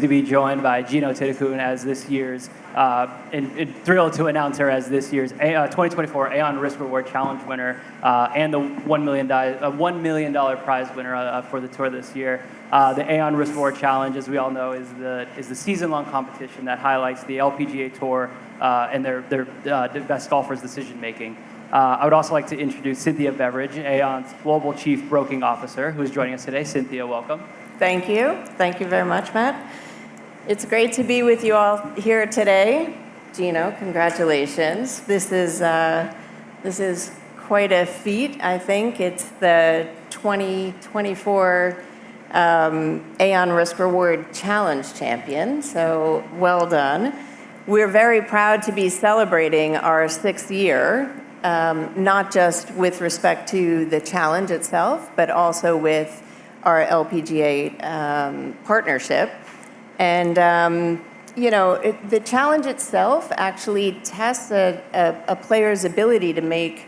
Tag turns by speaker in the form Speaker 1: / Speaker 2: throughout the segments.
Speaker 1: to be joined by Jeeno Thitikul as this year's, and thrilled to announce her as this year's 2024 Aon Risk Reward Challenge winner and the $1 million prize winner for the tour this year. The Aon Risk Reward Challenge, as we all know, is the season-long competition that highlights the LPGA Tour and their best golfers' decision-making. I would also like to introduce Cynthia Beveridge, Aon's Global Chief Broking Officer, who is joining us today. Cynthia, welcome.
Speaker 2: Thank you. Thank you very much, Matt. It's great to be with you all here today. Jeeno, congratulations. This is quite a feat, I think. It's the 2024 Aon Risk Reward Challenge champion, so well done. We're very proud to be celebrating our 6th year, not just with respect to the challenge itself, but also with our LPGA partnership. And, the challenge itself actually tests a player's ability to make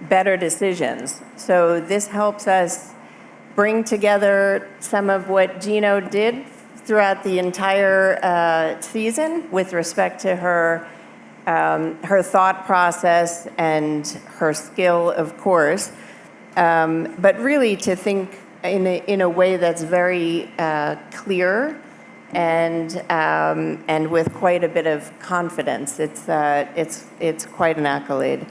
Speaker 2: better decisions. So this helps us bring together some of what Jeeno did throughout the entire season with respect to her thought process and her skill, of course, but really to think in a way that's very clear and with quite a bit of confidence. It's quite an accolade.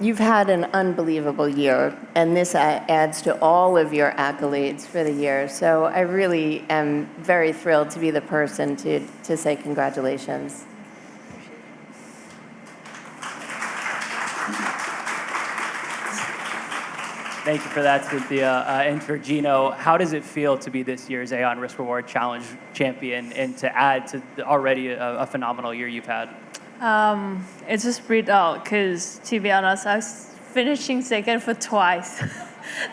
Speaker 2: You've had an unbelievable year, and this adds to all of your accolades for the year. So I really am very thrilled to be the person to say congratulations.
Speaker 1: Thank you for that, Cynthia. And for Jeeno, how does it feel to be this year's Aon Risk Reward Challenge champion and to add to already a phenomenal year you've had?
Speaker 3: It's just breathed out because, to be honest, I was finishing second for twice.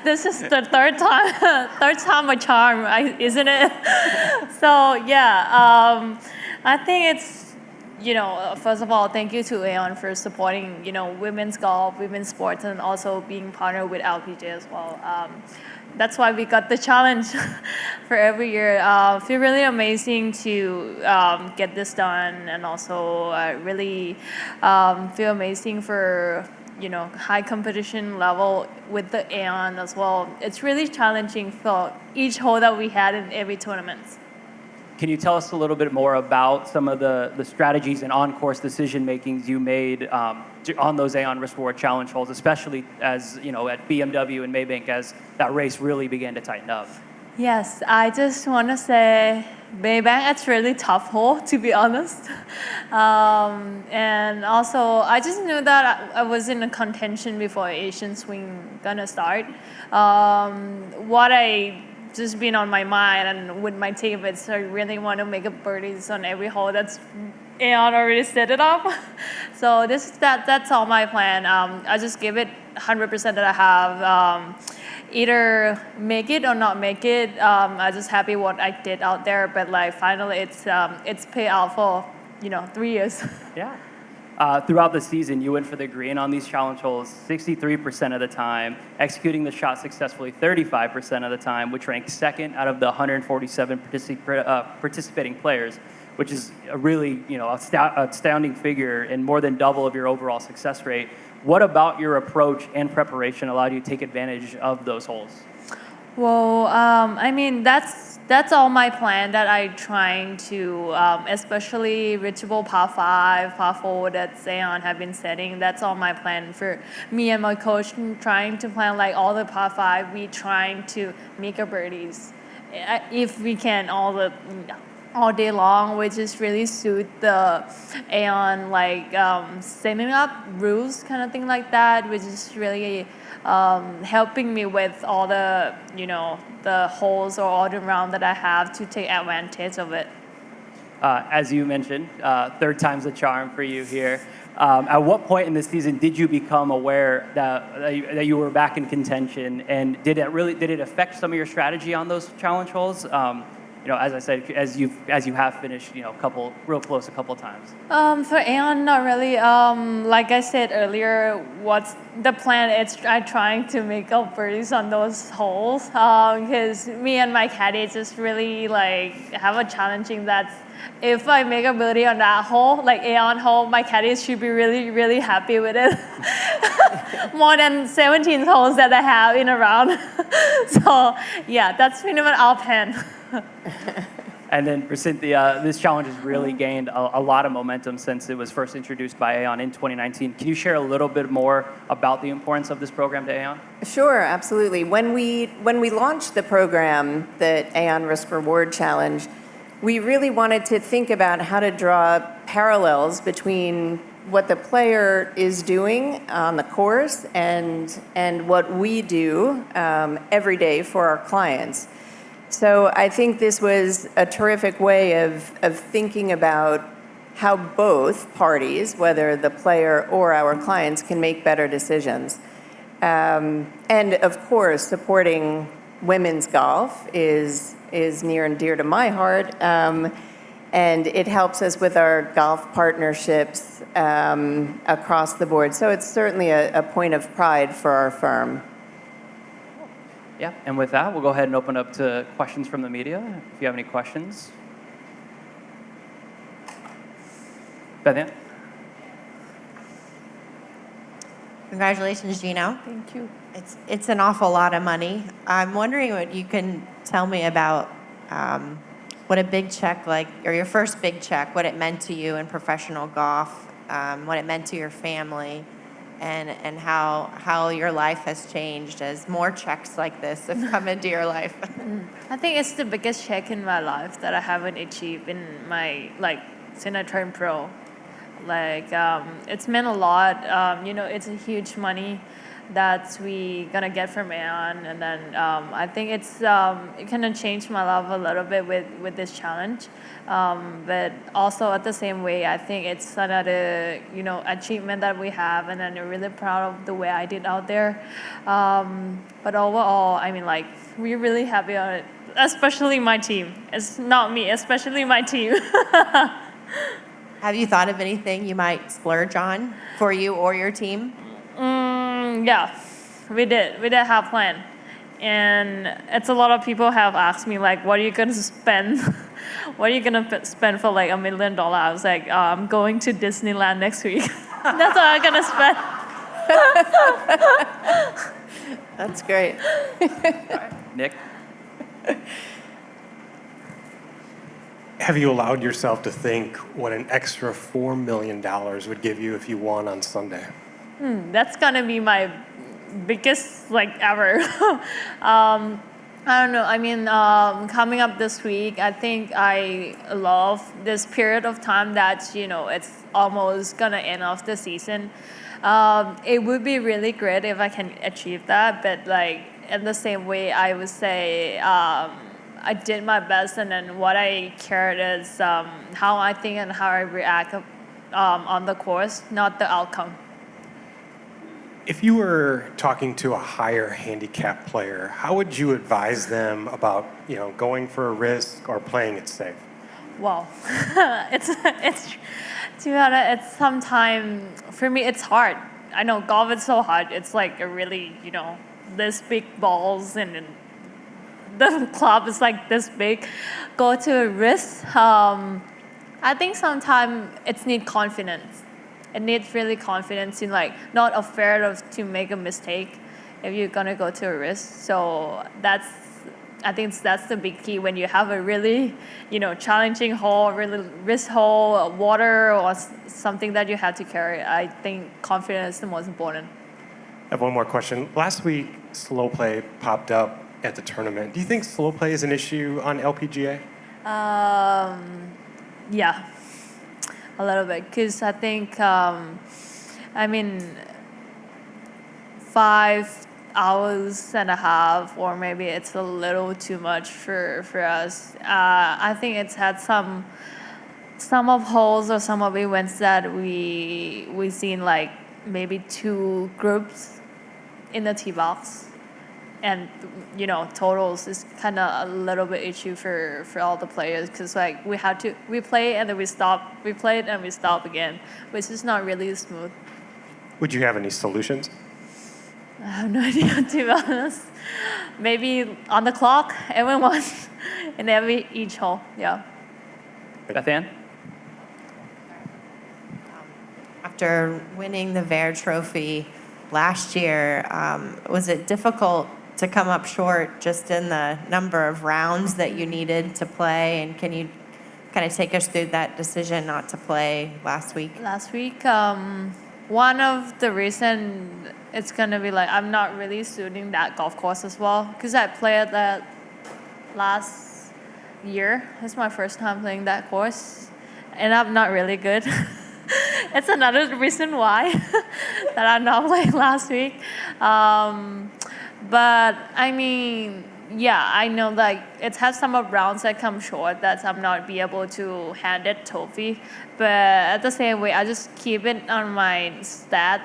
Speaker 3: This is the third time a charm, isn't it? So yeah, I think it's, first of all, thank you to Aon for supporting, women's golf, women's sports, and also being partnered with LPGA as well. That's why we got the challenge for every year. Feel really amazing to get this done, and also really feel amazing for high competition level with the Aon as well. It's really challenging for each hole that we had in every tournament.
Speaker 1: Can you tell us a little bit more about some of the strategies and on-course decision-makings you made on those Aon Risk Reward Challenge holes, especially as, at BMW and Maybank as that race really began to tighten up?
Speaker 3: Yes, I just want to say Maybank, it's really tough hole, to be honest. And also, I just knew that I was in a contention before Asian swing gonna start. What I just been on my mind, and with my teammates, I really want to make a birdies on every hole. That's Aon already set it up. So that's all my plan. I just give it 100% that I have. Either make it or not make it. I'm just happy what I did out there, but finally it's paid out for 3 years.
Speaker 1: Yeah. Throughout the season, you went for the green on these challenge holes 63% of the time, executing the shot successfully 35% of the time, which ranks second out of the 147 participating players, which is a really astounding figure and more than double of your overall success rate. What about your approach and preparation allowed you to take advantage of those holes?
Speaker 3: Well, that's all my plan that I'm trying to, especially reachable par 5, par 4 that Aon have been setting. That's all my plan for me and my coach, trying to plan all the par 5. We trying to make a birdies, if we can, all day long, which is really suit the Aon setting up rules kind of thing like that, which is really helping me with all the the holes or all the round that I have to take advantage of it.
Speaker 1: As you mentioned, third time's the charm for you here. At what point in the season did you become aware that you were back in contention, and did it affect some of your strategy on those challenge holes? as I said, as you have finished, real close a couple of times?
Speaker 3: For Aon, not really. Like I said earlier, what's the plan? It's I'm trying to make up birdies on those holes because me and my caddy just really like have a challenging that if I make a birdie on that hole, like Aon hole, my caddy should be really, really happy with it. More than 17 holes that I have in a round. So yeah, that's pretty much our plan.
Speaker 1: And then for Cynthia, this challenge has really gained a lot of momentum since it was first introduced by Aon in 2019. Can you share a little bit more about the importance of this program to Aon?
Speaker 2: Sure, absolutely. When we launched the program, the Aon Risk Reward Challenge, we really wanted to think about how to draw parallels between what the player is doing on the course and what we do every day for our clients. So I think this was a terrific way of thinking about how both parties, whether the player or our clients, can make better decisions. And of course, supporting women's golf is near and dear to my heart. And it helps us with our golf partnerships across the board. So it's certainly a point of pride for our firm.
Speaker 1: Yeah, and with that, we'll go ahead and open up to questions from the media, if you have any questions. Beth-Ann?
Speaker 4: Congratulations, Jeeno.
Speaker 3: Thank you.
Speaker 4: It's an awful lot of money. I'm wondering what you can tell me about what a big check or your first big check, what it meant to you in professional golf, what it meant to your family, and how your life has changed as more checks like this have come into your life.
Speaker 3: I think it's the biggest check in my life that I haven't achieved in my, since I turned pro. It's meant a lot. It's a huge money that we gonna get from Aon, and then I think it kind of changed my life a little bit with this challenge. But also at the same way, I think it's another achievement that we have, and then we're really proud of the way I did out there. But overall, we're really happy on it, especially my team. It's not me, especially my team.
Speaker 4: Have you thought of anything you might splurge on for you or your team?
Speaker 3: Yeah, we did have a plan. And it's a lot of people have asked me, what are you going to spend? What are you going to spend for $1 million? I was like, I'm going to Disneyland next week. That's what I'm going to spend.
Speaker 2: That's great.
Speaker 1: Nick?
Speaker 5: Have you allowed yourself to think what an extra $4 million would give you if you won on Sunday?
Speaker 3: That's gonna be my biggest ever. I don't know. Coming up this week, I think I love this period of time that it's almost gonna end off the season. It would be really great if I can achieve that, but in the same way, I would say I did my best, and then what I cared is how I think and how I react on the course, not the outcome.
Speaker 5: If you were talking to a higher handicap player, how would you advise them about going for a risk or playing it safe?
Speaker 3: Wow, it's to be honest, it's sometimes for me it's hard. I know golf is so hard. It's a really this big balls and the club is this big. Go to a risk. I think sometimes it needs confidence. It needs really confidence in not afraid to make a mistake if you're gonna go to a risk. So I think that's the big key when you have a really challenging hole, really risk hole, water or something that you have to carry. I think confidence is the most important.
Speaker 5: I have one more question. Last week, slow play popped up at the tournament. Do you think slow play is an issue on LPGA?
Speaker 3: Yeah, a little bit, because I think 5 hours and a half, or maybe it's a little too much for us. I think it's had some of holes or some of events that we seen maybe 2 groups in the tee box. and totals is kind of a little bit issue for all the players, because like we play and then we stop, we play and we stop again, which is not really smooth.
Speaker 5: Would you have any solutions?
Speaker 3: I have no idea, to be honest. Maybe on the clock, everyone in each hole. Yeah.
Speaker 1: Beth Ann?
Speaker 4: After winning the Vare Trophy last year, was it difficult to come up short just in the number of rounds that you needed to play? And can you kind of take us through that decision not to play last week?
Speaker 3: Last week, one of the reason it's gonna be like I'm not really suiting that golf course as well, because I played that last year. It's my first time playing that course, and I'm not really good. It's another reason why that I'm not playing last week. But I mean, yeah, I know like it has some of rounds that come short that I'm not be able to hand it trophy. But at the same way, I just keep it on my stat.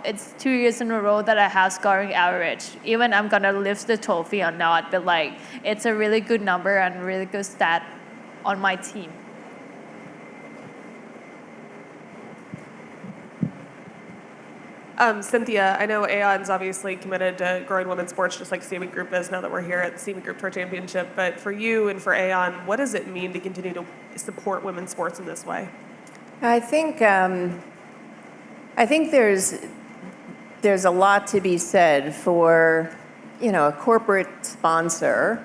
Speaker 3: It's 2 years in a row that I have scoring average. Even I'm gonna lift the trophy or not, but like it's a really good number and really good stat on my team.
Speaker 6: Cynthia, I know Aon's obviously committed to growing women's sports just like CME Group is now that we're here at the CME Group Tour Championship. But for you and for Aon, what does it mean to continue to support women's sports in this way?
Speaker 2: I think there's a lot to be said for a corporate sponsor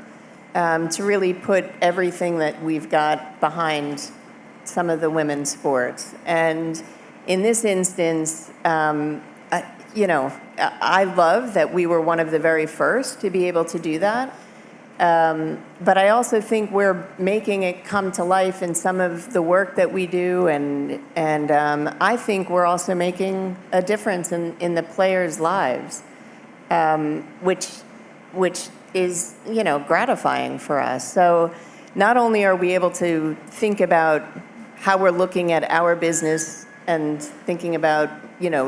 Speaker 2: to really put everything that we've got behind some of the women's sports. And in this instance, I love that we were one of the very first to be able to do that. But I also think we're making it come to life in some of the work that we do, and I think we're also making a difference in the players' lives, which is gratifying for us. So not only are we able to think about how we're looking at our business and thinking about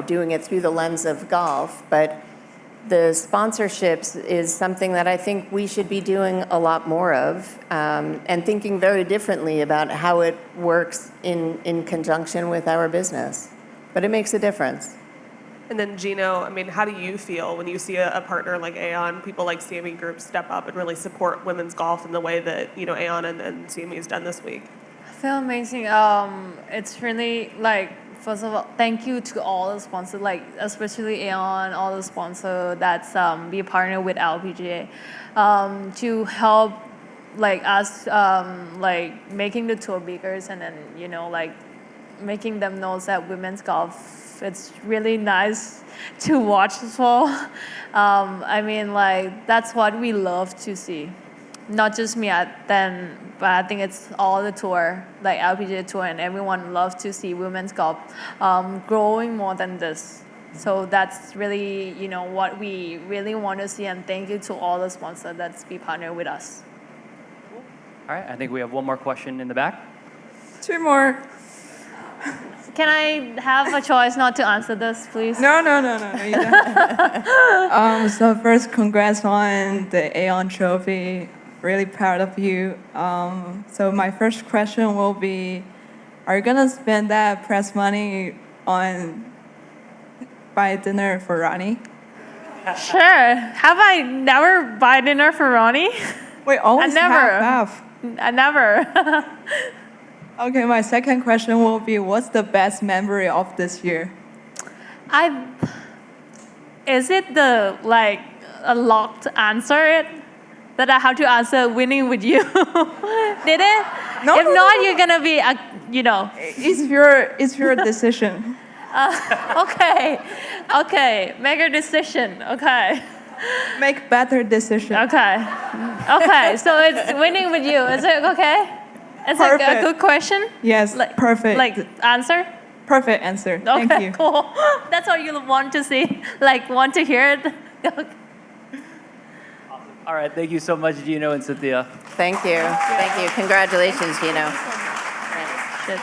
Speaker 2: doing it through the lens of golf, but the sponsorships is something that I think we should be doing a lot more of, and thinking very differently about how it works in conjunction with our business. But it makes a difference.
Speaker 6: And then Jeeno, I mean, how do you feel when you see a partner like Aon, people like CME Group step up and really support women's golf in the way that Aon and CME has done this week?
Speaker 3: I feel amazing. It's really like, first of all, thank you to all the sponsors, like especially Aon, all the sponsors that's be partnered with LPGA to help like us like making the tour bigger, and then like making them know that women's golf, it's really nice to watch as well. I mean, like that's what we love to see. Not just me, but I think it's all the tour, like LPGA Tour, and everyone loves to see women's golf growing more than this. So that's really, what we really want to see, and thank you to all the sponsors that's be partnered with us.
Speaker 1: All right, I think we have one more question in the back.
Speaker 7: 2 more.
Speaker 3: Can I have a choice not to answer this, please?
Speaker 7: No, you don't. So first, congrats on the Aon Trophy. Really proud of you. So my first question will be, are you gonna spend that press money on buy dinner for Ronnie?
Speaker 3: Sure. Have I never buy dinner for Ronnie?
Speaker 7: Wait, always
Speaker 3: I never.
Speaker 7: half.
Speaker 3: I never.
Speaker 7: Okay, my second question will be, what's the best memory of this year?
Speaker 3: Is it the a locked answer that I have to answer winning with you? Did it?
Speaker 7: No.
Speaker 3: If not, you're gonna be
Speaker 7: It's your decision.
Speaker 3: Okay. Make a decision. Okay.
Speaker 7: Make better decision.
Speaker 3: Okay. So it's winning with you. Is it okay? It's like a good question?
Speaker 7: Yes, perfect.
Speaker 3: Answer?
Speaker 7: Perfect answer.
Speaker 3: Okay,
Speaker 7: Thank you.
Speaker 3: Cool. That's all you want to see? Want to hear it? Okay.
Speaker 1: Awesome. All right, thank you so much, Jeeno and Cynthia.
Speaker 2: Thank you. Thank you. Congratulations, Jeeno.
Speaker 3: Good.